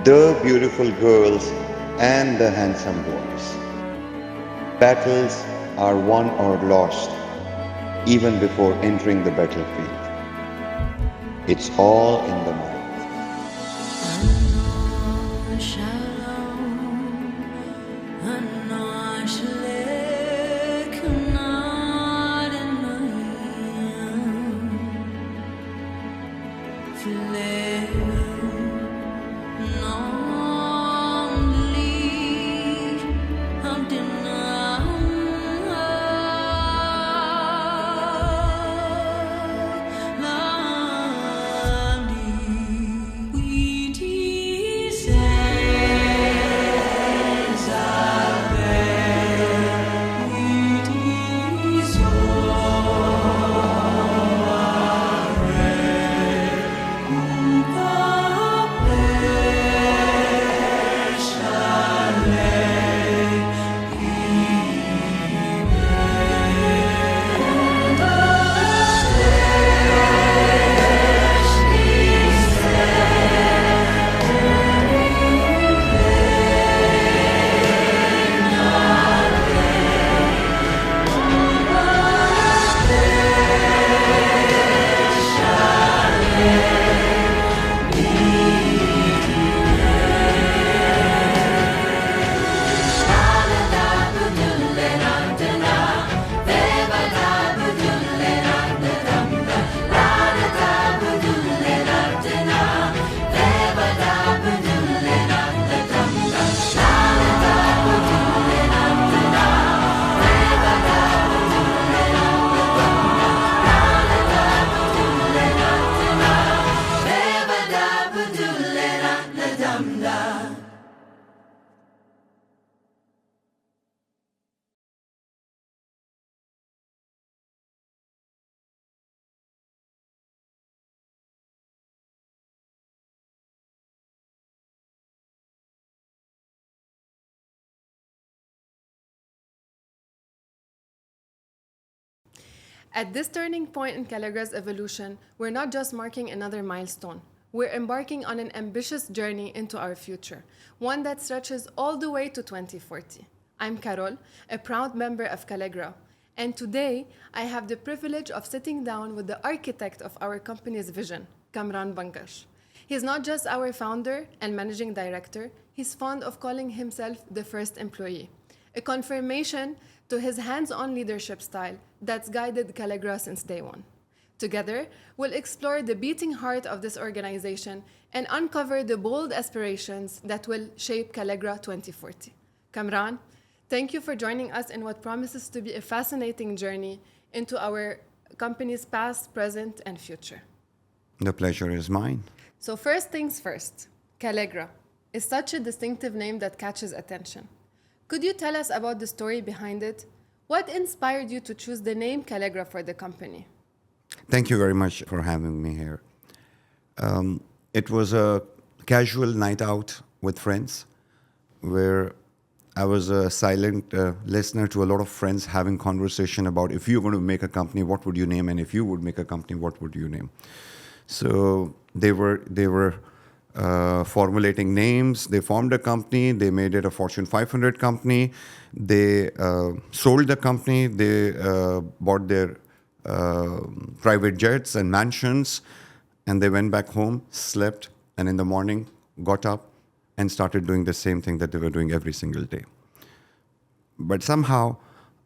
the beautiful girls and the handsome boys. Battles are won or lost even before entering the battlefield. It's all in the mind. At this turning point in Kallegra's evolution, we're not just marking another milestone. We're embarking on an ambitious journey into our future, one that stretches all the way to 2040. I'm Carol, a proud member of Kallegra, and today I have the privilege of sitting down with the architect of our company's vision, Kamran Bangash. He's not just our founder and managing director, he's fond of calling himself the first employee, a confirmation to his hands-on leadership style that's guided Kallegra since day one. Together, we'll explore the beating heart of this organization and uncover the bold aspirations that will shape Kallegra 2040. Kamran, thank you for joining us in what promises to be a fascinating journey into our company's past, present, and future. The pleasure is mine. So first things first, Kallegra is such a distinctive name that catches attention. Could you tell us about the story behind it? What inspired you to choose the name Kallegra for the company? Thank you very much for having me here. It was a casual night out with friends where I was a silent listener to a lot of friends having conversation about if you're going to make a company, what would you name? And if you would make a company, what would you name? So they were formulating names. They formed a company. They made it a Fortune 500 company. They sold the company. They bought their private jets and mansions. And they went back home, slept, and in the morning got up and started doing the same thing that they were doing every single day. But somehow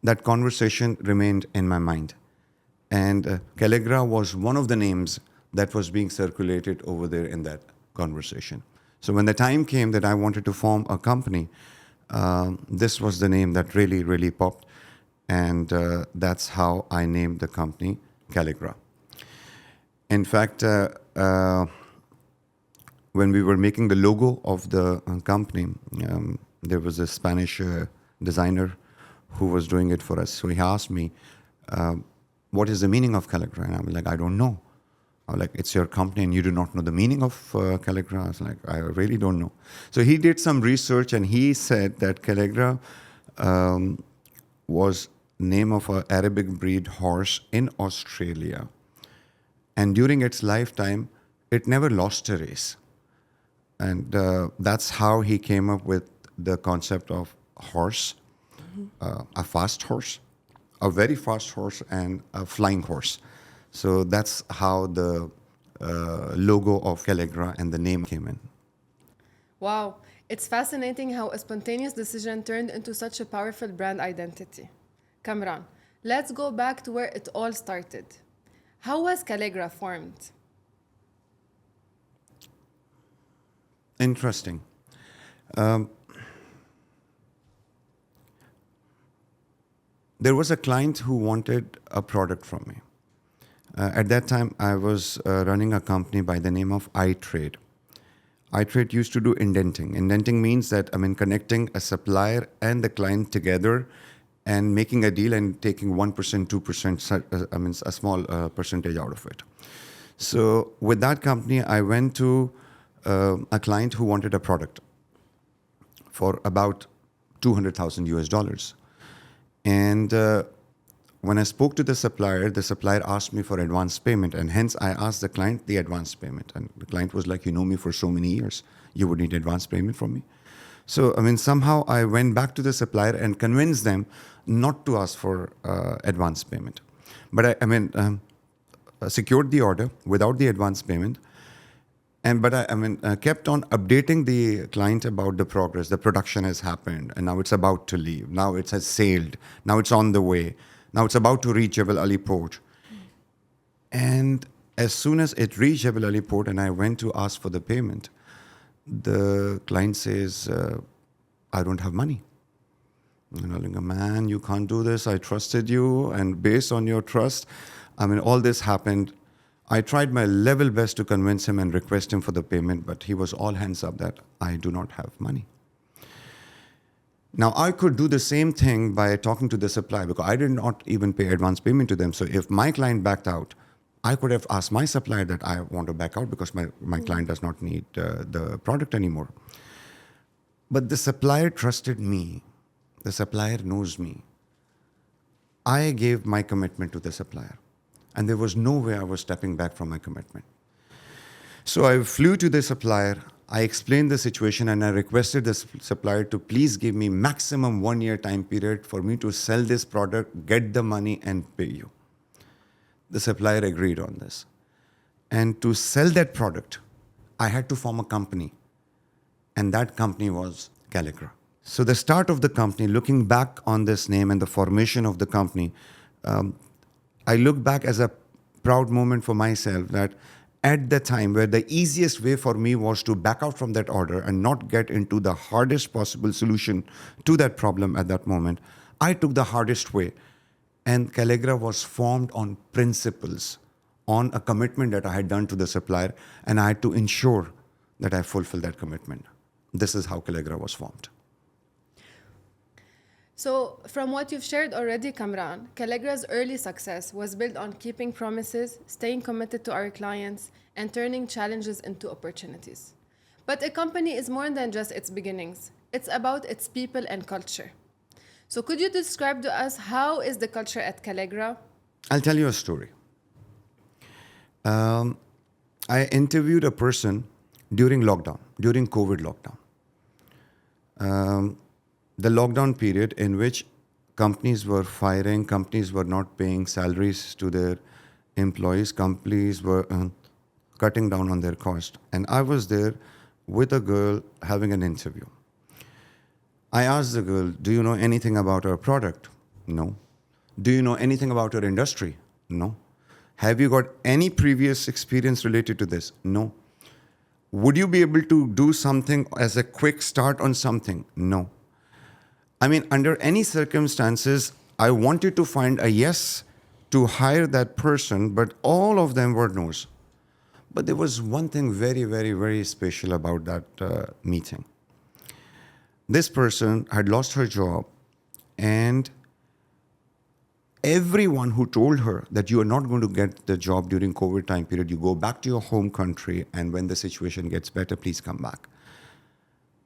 that conversation remained in my mind. And Kallegra was one of the names that was being circulated over there in that conversation. So when the time came that I wanted to form a company, this was the name that really, really popped. And that's how I named the company Kallegra. In fact, when we were making the logo of the company, there was a Spanish designer who was doing it for us. So he asked me, what is the meaning of Kallegra? And I was like, I don't know. I was like, it's your company and you do not know the meaning of Kallegra? I was like, I really don't know. So he did some research and he said that Kallegra was name of an Arabic breed horse in Australia. And during its lifetime, it never lost a race. And that's how he came up with the concept of horse, a fast horse, a very fast horse, and a flying horse. So that's how the logo of Kallegra and the name came in. Wow, it's fascinating how a spontaneous decision turned into such a powerful brand identity. Kamran, let's go back to where it all started. How was Kallegra formed? Interesting. There was a client who wanted a product from me. At that time, I was running a company by the name of iTrade. iTrade used to do indenting. Indenting means that connecting a supplier and the client together and making a deal and taking 1%, 2%, a small percentage out of it. So with that company, I went to a client who wanted a product for about 200,000 US dollars. And when I spoke to the supplier asked me for advance payment, and hence I asked the client the advance payment. And the client was like, you know me for so many years, you would need advance payment from me. So, somehow I went back to the supplier and convinced them not to ask for advance payment. But I secured the order without the advance payment. But I kept on updating the client about the progress. The production has happened, and now it's about to leave. Now it has sailed. Now it's on the way. Now it's about to reach Jebel Ali port. And as soon as it reached Jebel Ali port and I went to ask for the payment, the client says, I don't have money. And I'm like, man, you can't do this. I trusted you. And based on your trust, all this happened. I tried my level best to convince him and request him for the payment, but he was all hands up that I do not have money. Now, I could do the same thing by talking to the supplier because I did not even pay advance payment to them. So if my client backed out, I could have asked my supplier that I want to back out because my client does not need the product anymore. But the supplier trusted me. The supplier knows me. I gave my commitment to the supplier. And there was no way I was stepping back from my commitment. So I flew to the supplier. I explained the situation and I requested the supplier to please give me maximum 1 year time period for me to sell this product, get the money and pay you. The supplier agreed on this. And to sell that product, I had to form a company. And that company was Kallegra. So the start of the company, looking back on this name and the formation of the company, I look back as a proud moment for myself that at the time where the easiest way for me was to back out from that order and not get into the hardest possible solution to that problem at that moment, I took the hardest way. And Kallegra was formed on principles, on a commitment that I had done to the supplier, and I had to ensure that I fulfill that commitment. This is how Kallegra was formed. So, from what you've shared already, Kamran, Kallegra's early success was built on keeping promises, staying committed to our clients, and turning challenges into opportunities. But a company is more than just its beginnings. It's about its people and culture. So, could you describe to us how is the culture at Kallegra? I'll tell you a story. I interviewed a person during lockdown, during COVID lockdown. The lockdown period in which companies were firing, companies were not paying salaries to their employees, companies were cutting down on their cost. And I was there with a girl having an interview. I asked the girl, do you know anything about our product? No. Do you know anything about our industry? No. Have you got any previous experience related to this? No. Would you be able to do something as a quick start on something? No. Under any circumstances, I wanted to find a yes to hire that person, but all of them were no's. But there was one thing very, very, very special about that meeting. This person had lost her job, and everyone who told her that you are not going to get the job during COVID time period, you go back to your home country, and when the situation gets better, please come back.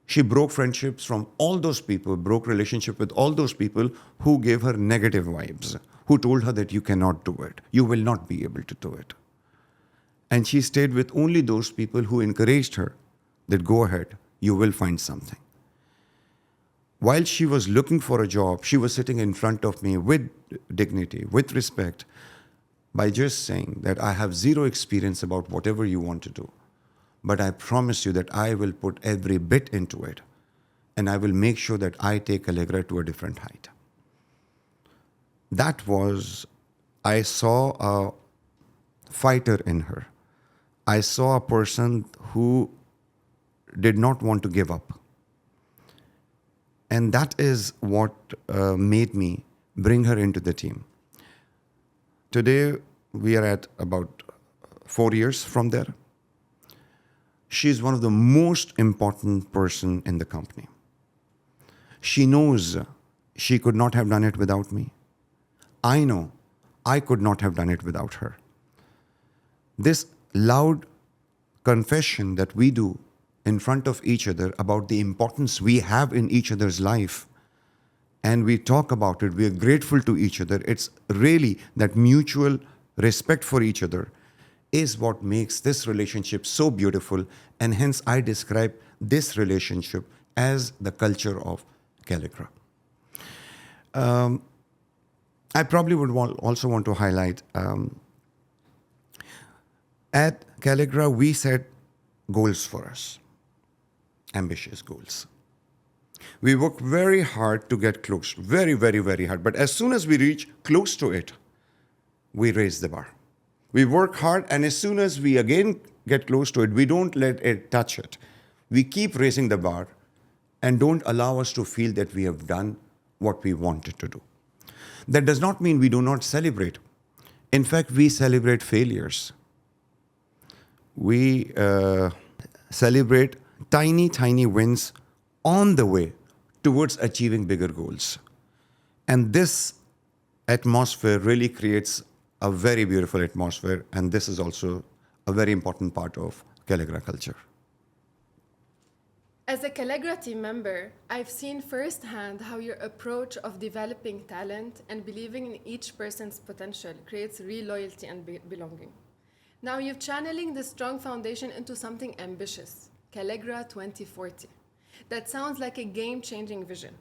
She broke friendships from all those people, broke relationship with all those people who gave her negative vibes, who told her that you cannot do it, you will not be able to do it. And she stayed with only those people who encouraged her that go ahead, you will find something. While she was looking for a job, she was sitting in front of me with dignity, with respect, by just saying that I have zero experience about whatever you want to do. But I promise you that I will put every bit into it, and I will make sure that I take Kallegra to a different height. That was, I saw a fighter in her. I saw a person who did not want to give up. And that is what made me bring her into the team. Today, we are at about 4 years from there. She's one of the most important person in the company. She knows she could not have done it without me. I know I could not have done it without her. This loud confession that we do in front of each other about the importance we have in each other's life, and we talk about it, we are grateful to each other. It's really that mutual respect for each other is what makes this relationship so beautiful, and hence I describe this relationship as the culture of Kallegra. I probably would also want to highlight, at Kallegra, we set goals for us, ambitious goals. We work very hard to get close, very, very, very hard. But as soon as we reach close to it, we raise the bar. We work hard, and as soon as we again get close to it, we don't let it touch it. We keep raising the bar and don't allow us to feel that we have done what we wanted to do. That does not mean we do not celebrate. In fact, we celebrate failures. We celebrate tiny, tiny wins on the way towards achieving bigger goals. And this atmosphere really creates a very beautiful atmosphere, and this is also a very important part of Kallegra culture. As a Kallegra team member, I've seen firsthand how your approach of developing talent and believing in each person's potential creates real loyalty and belonging. Now you're channeling this strong foundation into something ambitious, Kallegra 2040. That sounds like a game-changing vision.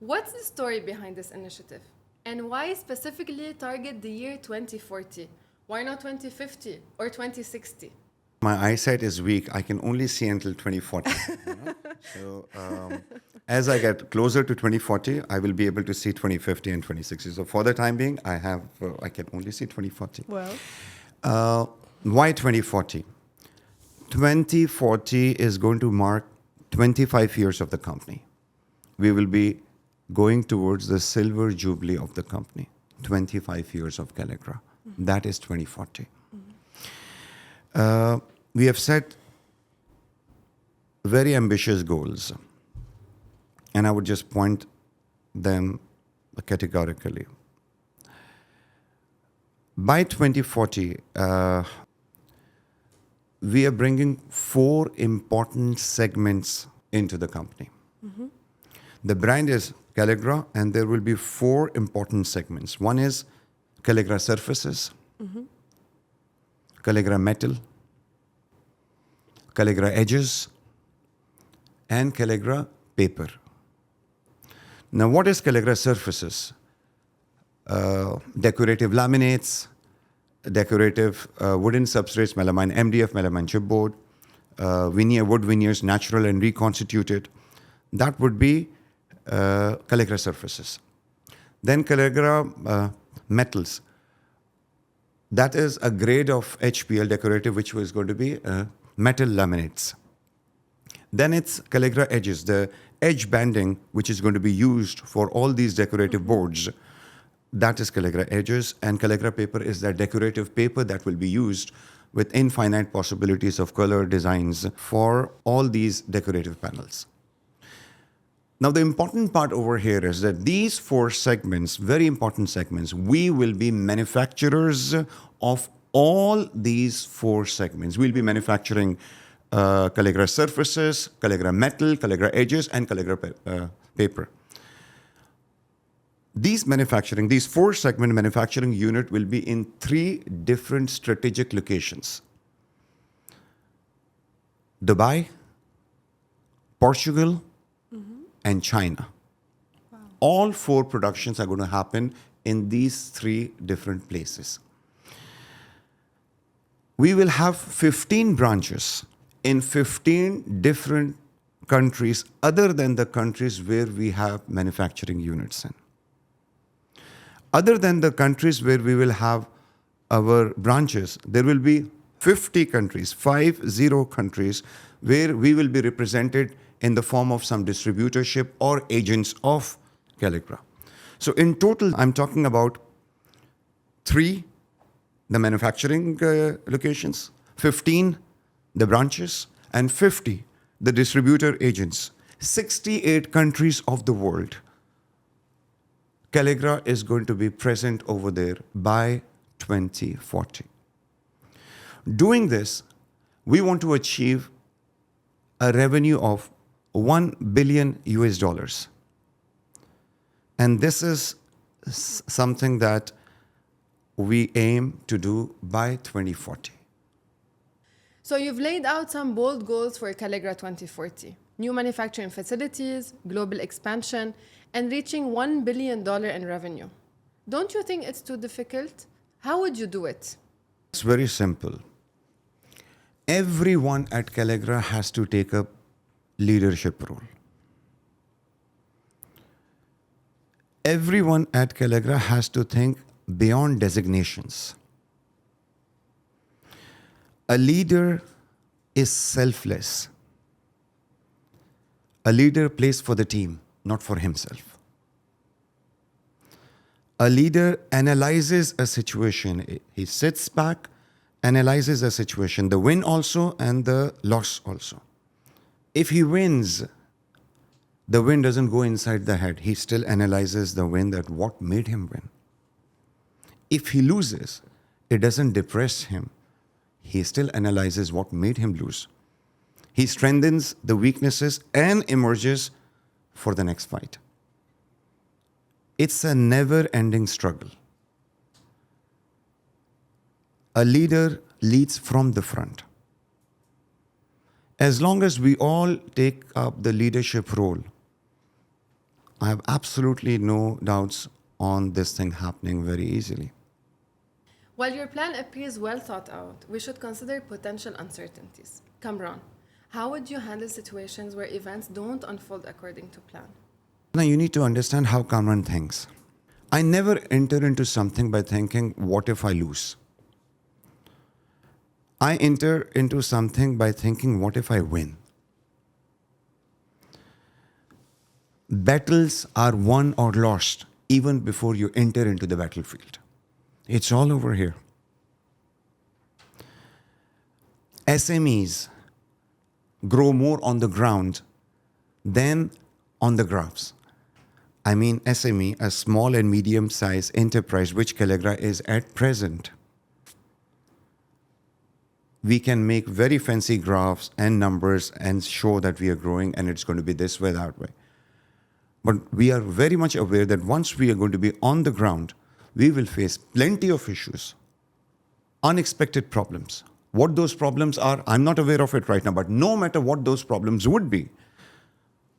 What's the story behind this initiative? And why specifically target the year 2040? Why not 2050 or 2060? My eyesight is weak. I can only see until 2040. So as I get closer to 2040, I will be able to see 2050 and 2060. So for the time being, I can only see 2040. Well, Why 2040? 2040 is going to mark 25 years of the company. We will be going towards the silver jubilee of the company. 25 years of Kallegra. Mm-hmm. That is 2040. Mm-hmm. We have set very ambitious goals, and I would just point them categorically. By 2040, we are bringing 4 important segments into the company. Mm-hmm. The brand is Kallegra, and there will be 4 important segments. One is Kallegra surfaces, mm-hmm. Kallegra metal, Kallegra edges, and Kallegra paper. Now, what is Kallegra surfaces? Decorative laminates, decorative wooden substrates, melamine MDF, melamine chipboard, wood veneers, natural and reconstituted. That would be Kallegra surfaces. Then Kallegra metals. That is a grade of HPL decorative, which was going to be metal laminates. Then it's Kallegra edges, the edge banding, which is going to be used for all these decorative boards. That is Kallegra edges, and Kallegra paper is that decorative paper that will be used with infinite possibilities of color designs for all these decorative panels. Now, the important part over here is that these 4 segments, very important segments, we will be manufacturers of all these 4 segments. We'll be manufacturing Kallegra surfaces, Kallegra metal, Kallegra edges, and Kallegra paper. These 4 segment manufacturing unit will be in 3 different strategic locations: Dubai, Portugal, and China. All 4 productions are going to happen in these 3 different places. We will have 15 branches in 15 different countries other than the countries where we have manufacturing units in. Other than the countries where we will have our branches, there will be 50 countries, 50 countries, where we will be represented in the form of some distributorship or agents of Kallegra. So in total, I'm talking about 3, the manufacturing locations, 15, the branches, and 50, the distributor agents. 68 countries of the world. Kallegra is going to be present over there by 2040. Doing this, we want to achieve a revenue of $1 billion US. And this is something that we aim to do by 2040. So you've laid out some bold goals for Kallegra 2040. New manufacturing facilities, global expansion, and reaching $1 billion in revenue. Don't you think it's too difficult? How would you do it? It's very simple. Everyone at Kallegra has to take a leadership role. Everyone at Kallegra has to think beyond designations. A leader is selfless. A leader plays for the team, not for himself. A leader analyzes a situation. He sits back, analyzes a situation, the win also and the loss also. If he wins, the win doesn't go inside the head. He still analyzes the win, that what made him win. If he loses, it doesn't depress him. He still analyzes what made him lose. He strengthens the weaknesses and emerges for the next fight. It's a never-ending struggle. A leader leads from the front. As long as we all take up the leadership role, I have absolutely no doubts on this thing happening very easily. While your plan appears well thought out, we should consider potential uncertainties. Kamran, how would you handle situations where events don't unfold according to plan? Now you need to understand how Kamran thinks. I never enter into something by thinking, what if I lose? I enter into something by thinking, what if I win? Battles are won or lost even before you enter into the battlefield. It's all over here. SMEs grow more on the ground than on the graphs. I mean SME, a small and medium-sized enterprise, which Kallegra is at present. We can make very fancy graphs and numbers and show that we are growing and it's going to be this way, that way. But we are very much aware that once we are going to be on the ground, we will face plenty of issues, unexpected problems. What those problems are, I'm not aware of it right now, but no matter what those problems would be,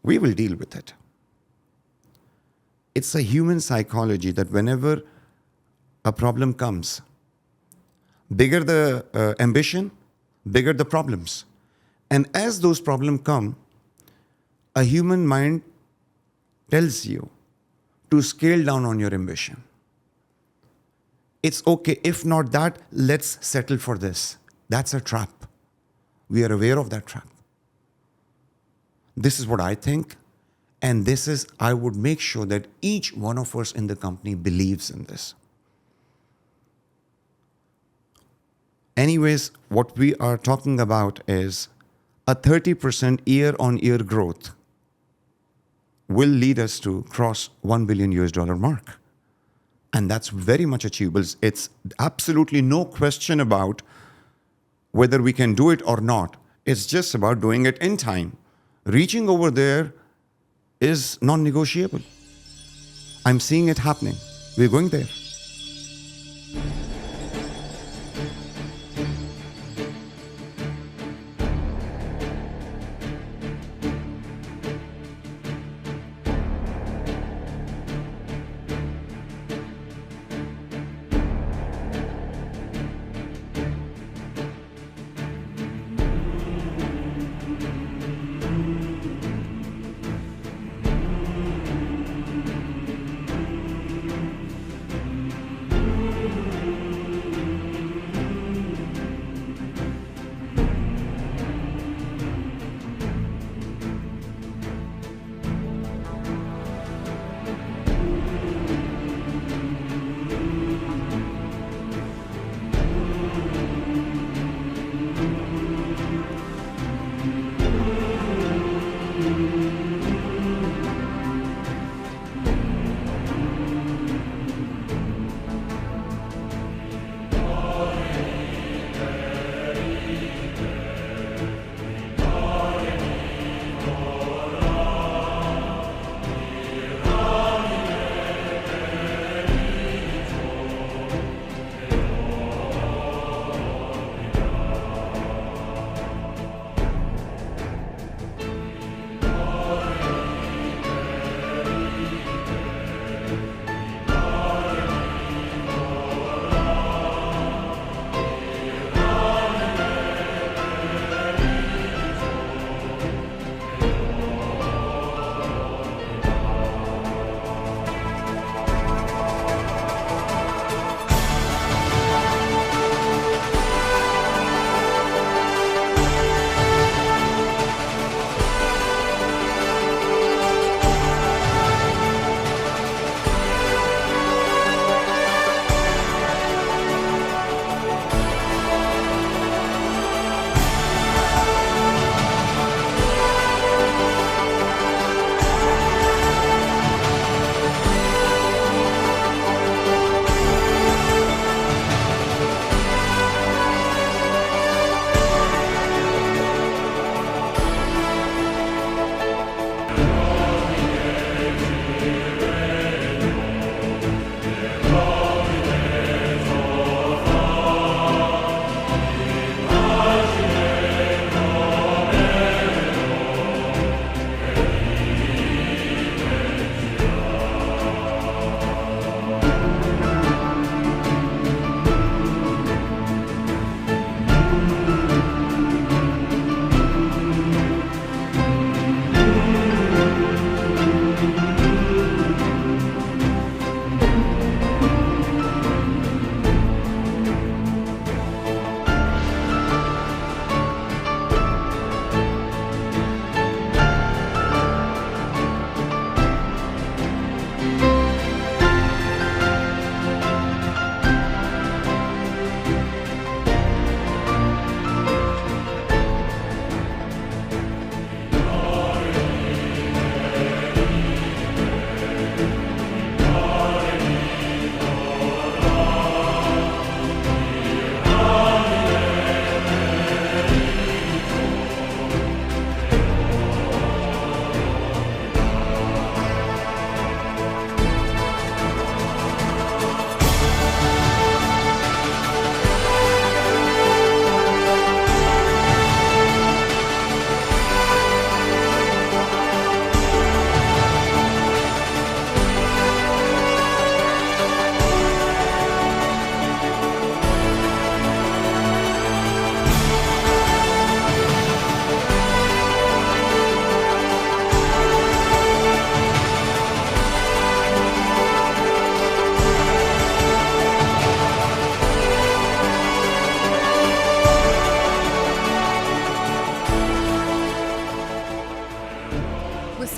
we will deal with it. It's a human psychology that whenever a problem comes, bigger the ambition, bigger the problems. And as those problems come, a human mind tells you to scale down on your ambition. It's okay, if not that, let's settle for this. That's a trap. We are aware of that trap. This is what I think, and this is, I would make sure that each one of us in the company believes in this. Anyways, what we are talking about is a 30% year-on-year growth will lead us to cross $1 billion US mark. And that's very much achievable. It's absolutely no question about whether we can do it or not. It's just about doing it in time. Reaching over there is non-negotiable. I'm seeing it happening. We're going there.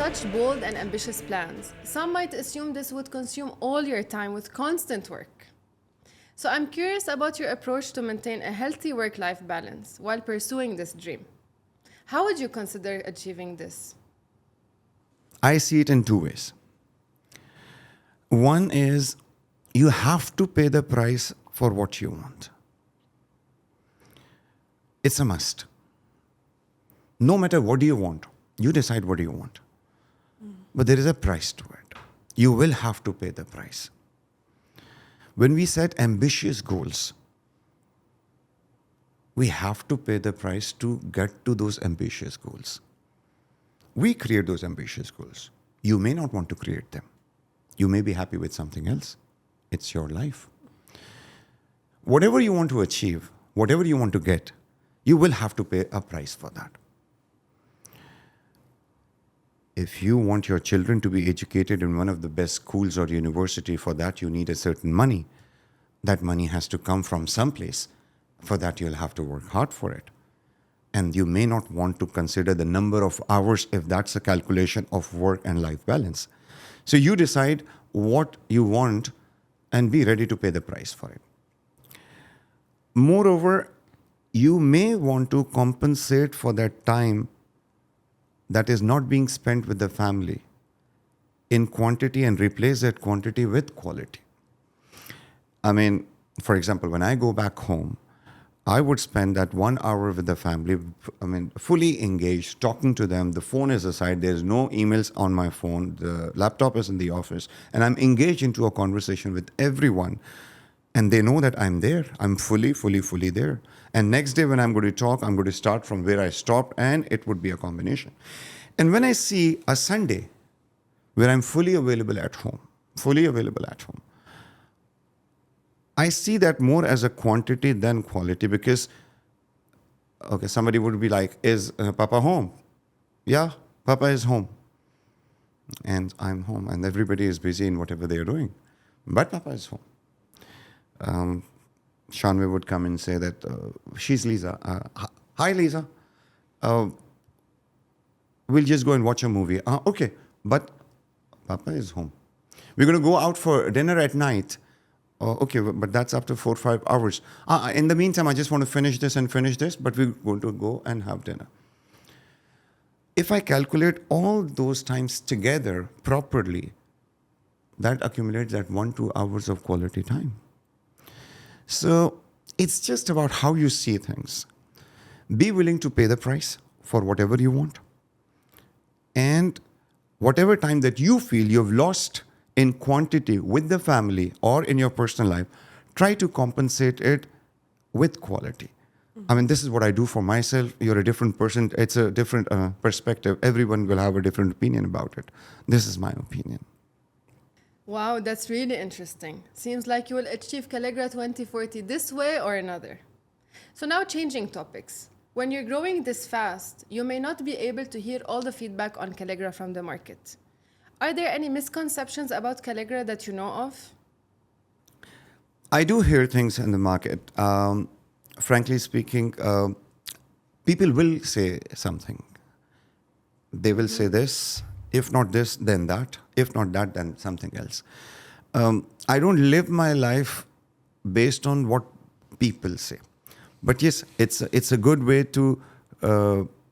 such bold and ambitious plans, some might assume this would consume all your time with constant work. So I'm curious about your approach to maintain a healthy work-life balance while pursuing this dream. How would you consider achieving this? I see it in two ways. One is you have to pay the price for what you want. It's a must. No matter what do you want, you decide what do you want. But there is a price to it. You will have to pay the price. When we set ambitious goals, we have to pay the price to get to those ambitious goals. We create those ambitious goals. You may not want to create them. You may be happy with something else. It's your life. Whatever you want to achieve, whatever you want to get, you will have to pay a price for that. If you want your children to be educated in one of the best schools or university, for that you need a certain money. That money has to come from someplace. For that you'll have to work hard for it. And you may not want to consider the number of hours if that's a calculation of work and life balance. So you decide what you want and be ready to pay the price for it. Moreover, you may want to compensate for that time that is not being spent with the family in quantity and replace that quantity with quality. I mean, for example, when I go back home, I would spend that 1 hour with the family, fully engaged, talking to them. The phone is aside. There's no emails on my phone. The laptop is in the office. And I'm engaged into a conversation with everyone. And they know that I'm there. I'm fully there. And next day when I'm going to talk, I'm going to start from where I stopped, and it would be a combination. And when I see a Sunday where I'm fully available at home, I see that more as a quantity than quality because, okay, somebody would be like, is Papa home? Yeah, Papa is home. And I'm home, and everybody is busy in whatever they are doing. But Papa is home. Shanwe would come and say that, she's Lisa. Hi, Lisa. We'll just go and watch a movie. Okay, but Papa is home. We're going to go out for dinner at night. Okay, but that's after 4 or 5 hours. In the meantime, I just want to finish this, but we're going to go and have dinner. If I calculate all those times together properly, that accumulates that 1-2 hours of quality time. So it's just about how you see things. Be willing to pay the price for whatever you want. And whatever time that you feel you've lost in quantity with the family or in your personal life, try to compensate it with quality. This is what I do for myself. You're a different person. It's a different perspective. Everyone will have a different opinion about it. This is my opinion. Wow, that's really interesting. Seems like you will achieve Kallegra 2040 this way or another. So now changing topics. When you're growing this fast, you may not be able to hear all the feedback on Kallegra from the market. Are there any misconceptions about Kallegra that you know of? I do hear things in the market. Frankly speaking, people will say something. They will say this. If not this, then that. If not that, then something else. I don't live my life based on what people say. But yes, it's a good way to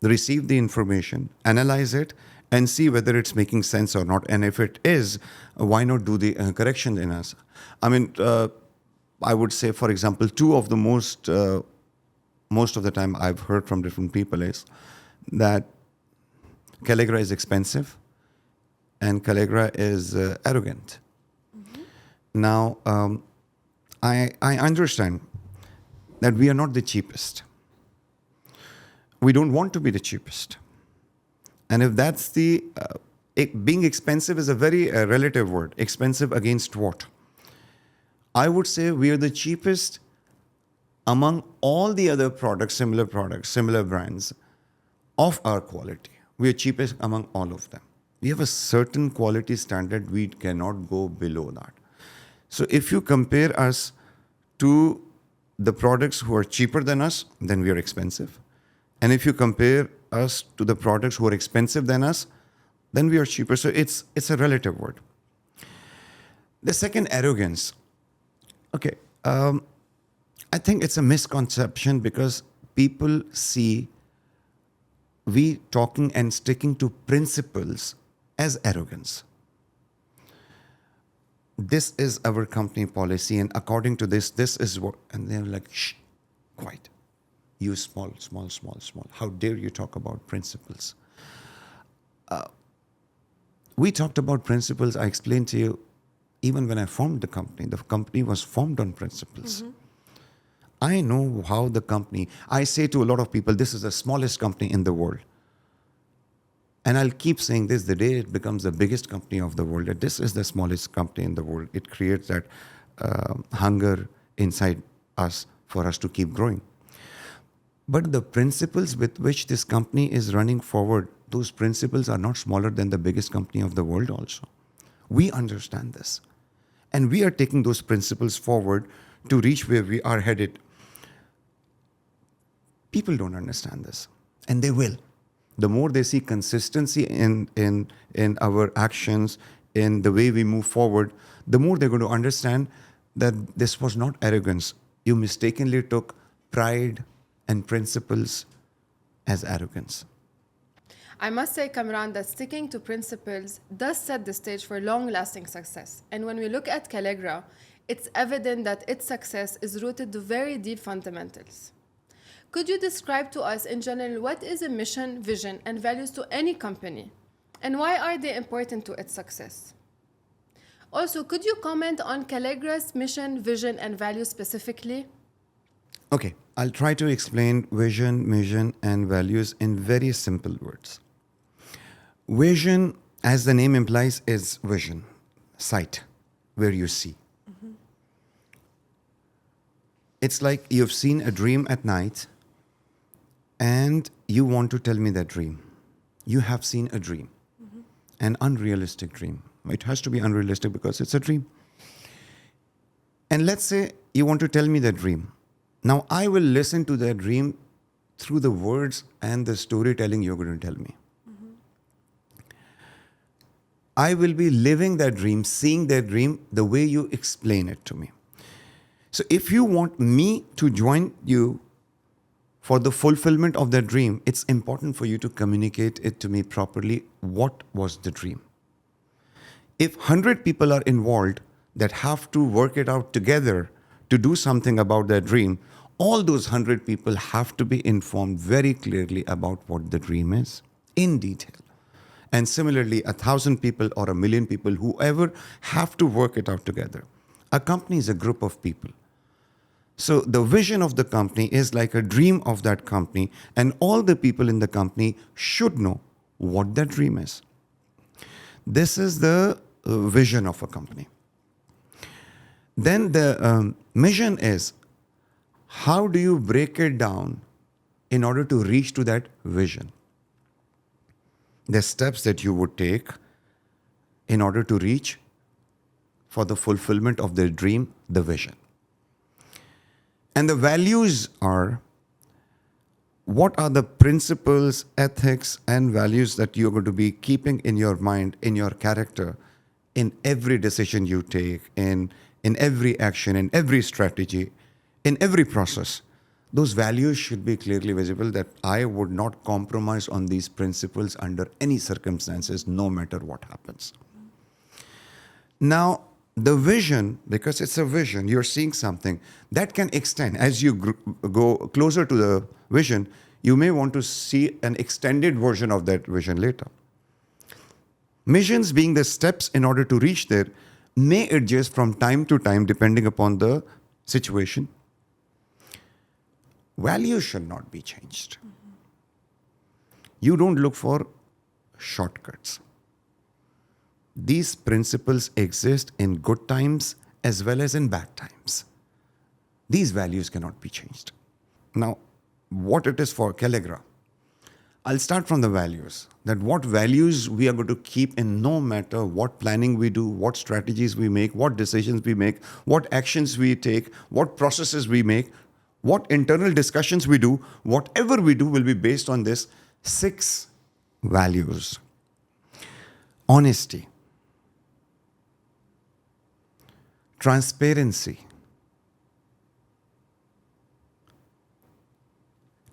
receive the information, analyze it, and see whether it's making sense or not. And if it is, why not do the correction in us? I would say, for example, two of the most of the time I've heard from different people is that Kallegra is expensive and Kallegra is arrogant. Mm-hmm. Now, I understand that we are not the cheapest. We don't want to be the cheapest. And if that's being expensive is a very relative word. Expensive against what? I would say we are the cheapest among all the other products, similar brands of our quality. We are cheapest among all of them. We have a certain quality standard. We cannot go below that. So if you compare us to the products who are cheaper than us, then we are expensive. And if you compare us to the products who are expensive than us, then we are cheaper. So it's a relative word. The second, arrogance. Okay, I think it's a misconception because people see we talking and sticking to principles as arrogance. This is our company policy, and according to this is what, and they're like, shh, quiet. You small, small, small, small. How dare you talk about principles? We talked about principles. I explained to you, even when I formed the company was formed on principles. I know how the company, I say to a lot of people, this is the smallest company in the world. And I'll keep saying this the day it becomes the biggest company of the world, that this is the smallest company in the world. It creates that hunger inside us for us to keep growing. But the principles with which this company is running forward, those principles are not smaller than the biggest company of the world also. We understand this. And we are taking those principles forward to reach where we are headed. People don't understand this, and they will. The more they see consistency in our actions, in the way we move forward, the more they're going to understand that this was not arrogance. You mistakenly took pride and principles as arrogance. I must say, Kamran, that sticking to principles does set the stage for long-lasting success. And when we look at Kallegra, it's evident that its success is rooted to very deep fundamentals. Could you describe to us in general what is a mission, vision, and values to any company? And why are they important to its success? Also, could you comment on Kallegra's mission, vision, and values specifically? Okay, I'll try to explain vision, mission, and values in very simple words. Vision, as the name implies, is vision, sight, where you see. It's like you've seen a dream at night and you want to tell me that dream. You have seen a dream, an unrealistic dream. It has to be unrealistic because it's a dream. And let's say you want to tell me that dream. Now I will listen to that dream through the words and the storytelling you're going to tell me. I will be living that dream, seeing that dream the way you explain it to me. So if you want me to join you for the fulfillment of that dream, it's important for you to communicate it to me properly. What was the dream? If 100 people are involved that have to work it out together to do something about their dream, all those 100 people have to be informed very clearly about what the dream is in detail. And similarly, 1,000 people or 1,000,000 people, whoever, have to work it out together. A company is a group of people. So the vision of the company is like a dream of that company, and all the people in the company should know what that dream is. This is the vision of a company. Then the mission is, how do you break it down in order to reach to that vision? The steps that you would take in order to reach for the fulfillment of the dream, the vision. And the values are, what are the principles, ethics, and values that you're going to be keeping in your mind, in your character, in every decision you take, in every action, in every strategy, in every process. Those values should be clearly visible, that I would not compromise on these principles under any circumstances, no matter what happens. Now, the vision, because it's a vision, you're seeing something that can extend. As you go closer to the vision, you may want to see an extended version of that vision later. Missions, being the steps in order to reach there, may adjust from time to time depending upon the situation. Values should not be changed. You don't look for shortcuts. These principles exist in good times as well as in bad times. These values cannot be changed. Now, what it is for Kallegra? I'll start from the values. That what values we are going to keep in no matter what planning we do, what strategies we make, what decisions we make, what actions we take, what processes we make, what internal discussions we do, whatever we do will be based on this 6 values. honesty, transparency,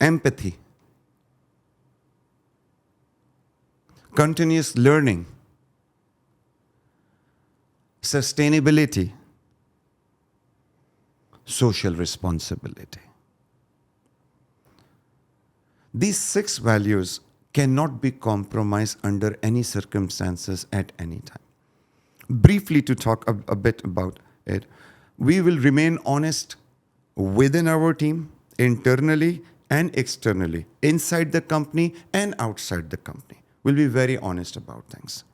empathy, continuous learning, sustainability, social responsibility. These 6 values cannot be compromised under any circumstances at any time. Briefly, to talk a bit about it, we will remain honest within our team, internally and externally, inside the company and outside the company. We'll be very honest about things.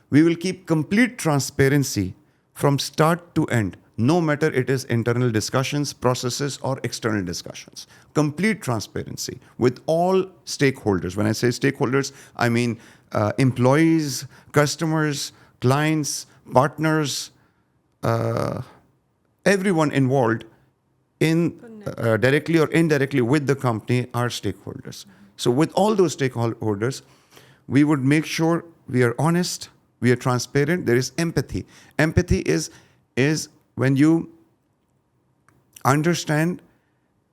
We will keep complete transparency from start to end, no matter it is internal discussions, processes, or external discussions. Complete transparency with all stakeholders. When I say stakeholders, I mean employees, customers, clients, partners, everyone involved in directly or indirectly with the company are stakeholders. So with all those stakeholders, we would make sure we are honest, we are transparent, there is empathy. Empathy is when you understand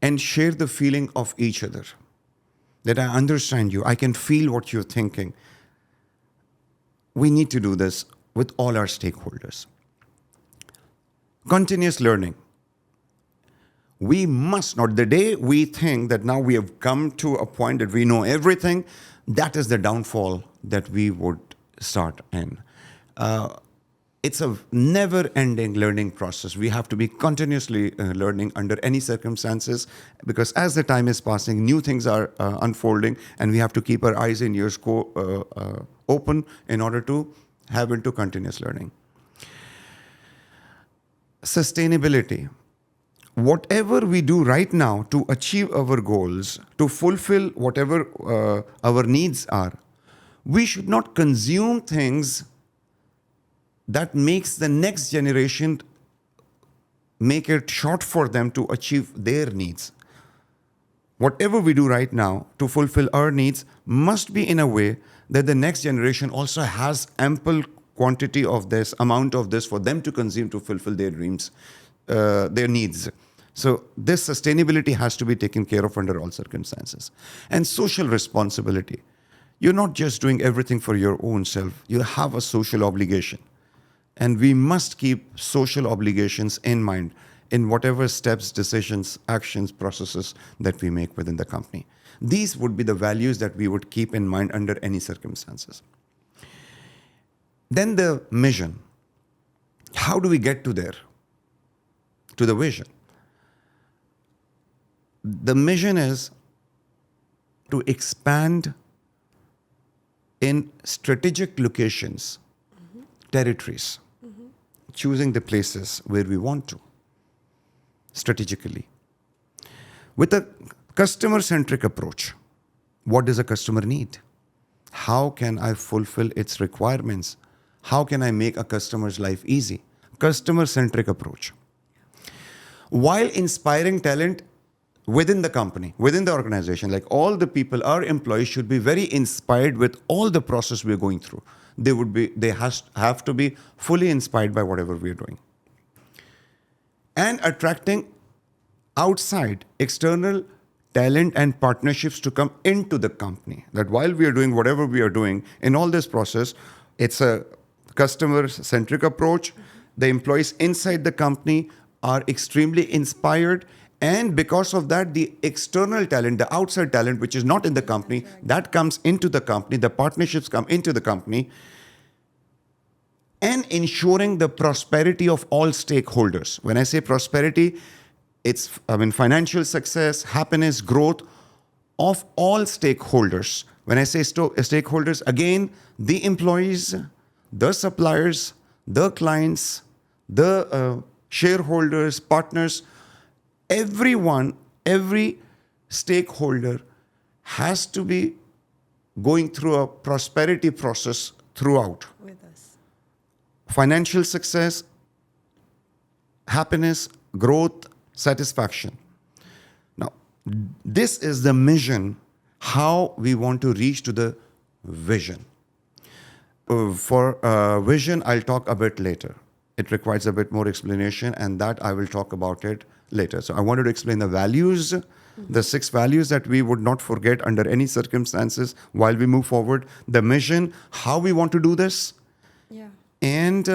and share the feeling of each other. That I understand you, I can feel what you're thinking. We need to do this with all our stakeholders. Continuous learning. We must not, the day we think that now we have come to a point that we know everything, that is the downfall that we would start in. It's a never-ending learning process. We have to be continuously learning under any circumstances, because as the time is passing, new things are unfolding, and we have to keep our eyes and ears open in order to have into continuous learning. Sustainability. Whatever we do right now to achieve our goals, to fulfill whatever our needs are, we should not consume things that makes the next generation make it short for them to achieve their needs. Whatever we do right now to fulfill our needs must be in a way that the next generation also has ample quantity of this, amount of this for them to consume to fulfill their dreams, their needs. So this sustainability has to be taken care of under all circumstances. And social responsibility. You're not just doing everything for your own self. You have a social obligation. And we must keep social obligations in mind in whatever steps, decisions, actions, processes that we make within the company. These would be the values that we would keep in mind under any circumstances. Then the mission. How do we get to there? To the vision. The mission is to expand in strategic locations, territories, choosing the places where we want to, strategically. With a customer-centric approach, what does a customer need? How can I fulfill its requirements? How can I make a customer's life easy? Customer-centric approach. While inspiring talent within the company, within the organization, like all the people, our employees should be very inspired with all the process we're going through. They have to be fully inspired by whatever we're doing. And attracting outside, external talent and partnerships to come into the company. That while we are doing whatever we are doing, in all this process, it's a customer-centric approach. The employees inside the company are extremely inspired, and because of that, the external talent, the outside talent, which is not in the company, that comes into the company, the partnerships come into the company, and ensuring the prosperity of all stakeholders. When I say prosperity, it's financial success, happiness, growth of all stakeholders. When I say stakeholders, again, the employees, the suppliers, the clients, the shareholders, partners, everyone, every stakeholder has to be going through a prosperity process throughout. With us. Financial success, happiness, growth, satisfaction. Now, this is the mission, how we want to reach to the vision. For vision, I'll talk a bit later. It requires a bit more explanation, and that I will talk about it later. So I wanted to explain the values, the 6 values that we would not forget under any circumstances while we move forward, the mission, how we want to do this, Yeah. and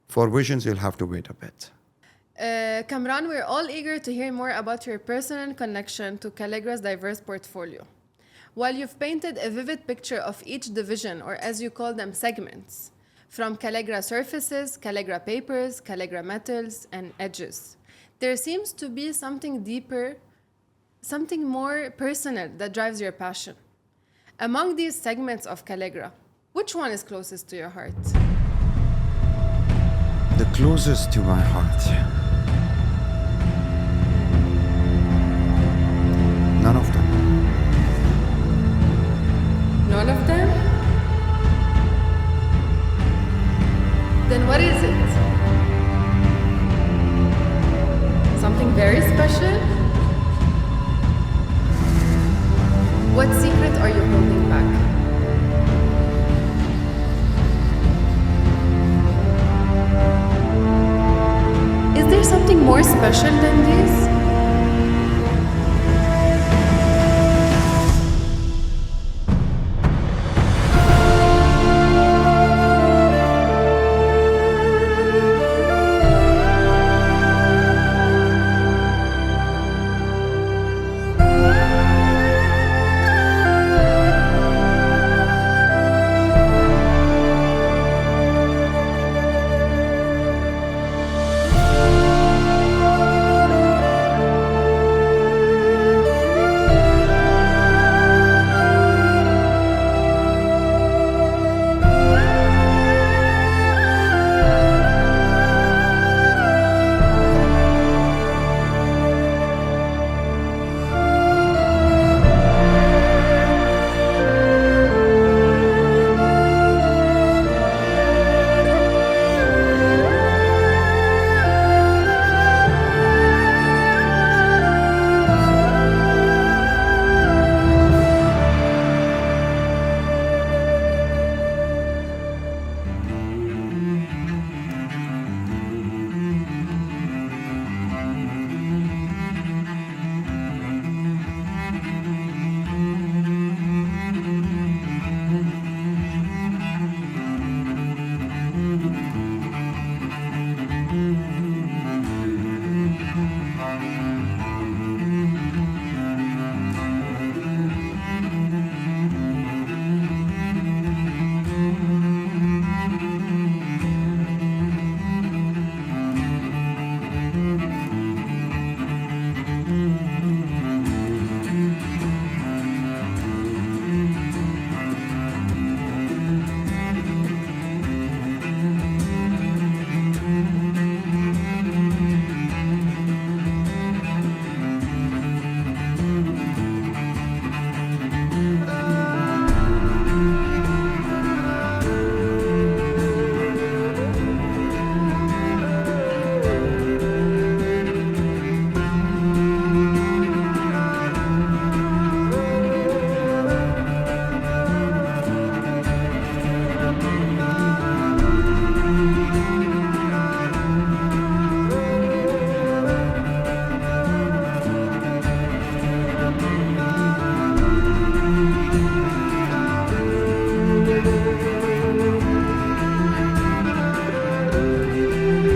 for visions, you'll have to wait a bit. Kamran, we're all eager to hear more about your personal connection to Kallegra's diverse portfolio. While you've painted a vivid picture of each division, or as you call them, segments, from Kallegra surfaces, Kallegra papers, Kallegra metals, and edges, there seems to be something deeper, something more personal that drives your passion. Among these segments of Kallegra, which one is closest to your heart? The closest to my heart. None of them. None of them? Then what is it? Something very special? What secret are you holding back? Is there something more special than this?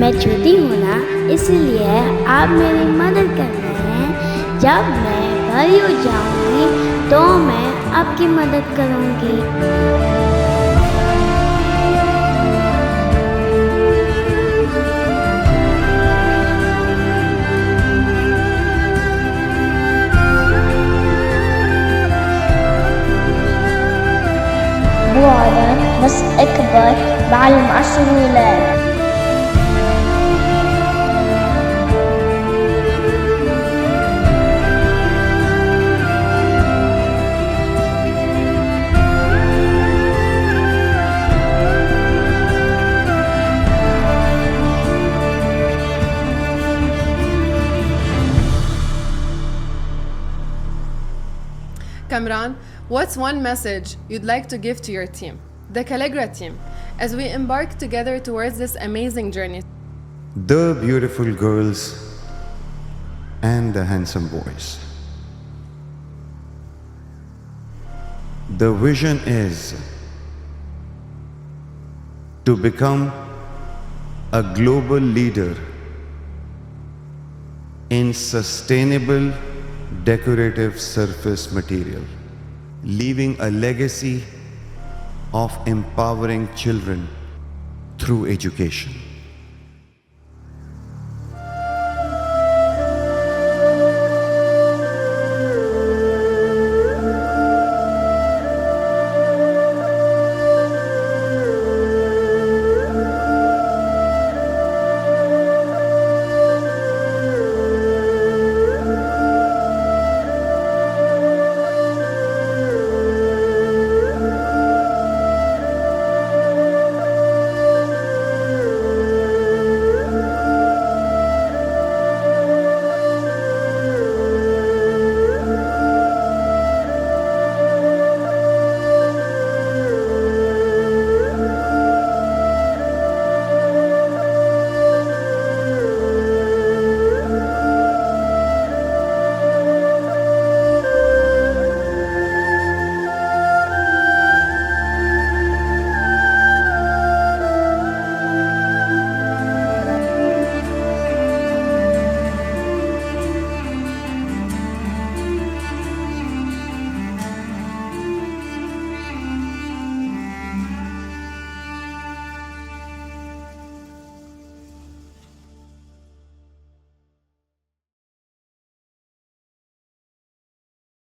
मैं छोटी हूँ ना, इसलिए आप मेरी मदद कर रहे हैं। जब मैं बड़ी हो जाऊँगी तो मैं आपकी मदद करूँगी। وأنا بس أكبر بعلم 10 ولاد. Kamran, what's one message you'd like to give to your team? the Kallegra team, as we embark together towards this amazing journey. The beautiful girls and the handsome boys. The vision is to become a global leader in sustainable decorative surface material, leaving a legacy of empowering children through education.